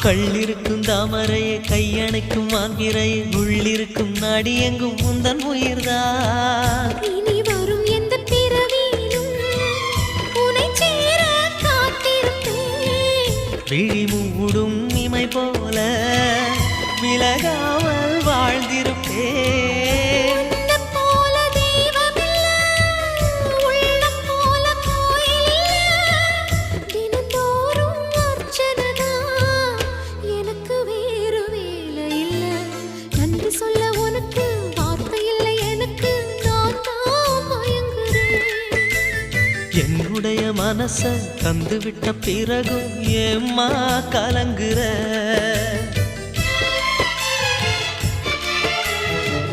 கள்ளிருக்கும் தாமரையை கையணைக்கும் மாங்கிரையை உள்ளிருக்கும் நாடி எங்கும் முந்தன் உயிர்தான். இனி வரும் எந்த பிறவியிலும் உன்னை சேர காத்திருப்பேன். விழி மூடும் இமை போல விலகாமல் வாழ்ந்திருப்பேன். என்னுடைய மனச தந்து விட்ட பிறகும் ஏம்மா கலங்குற?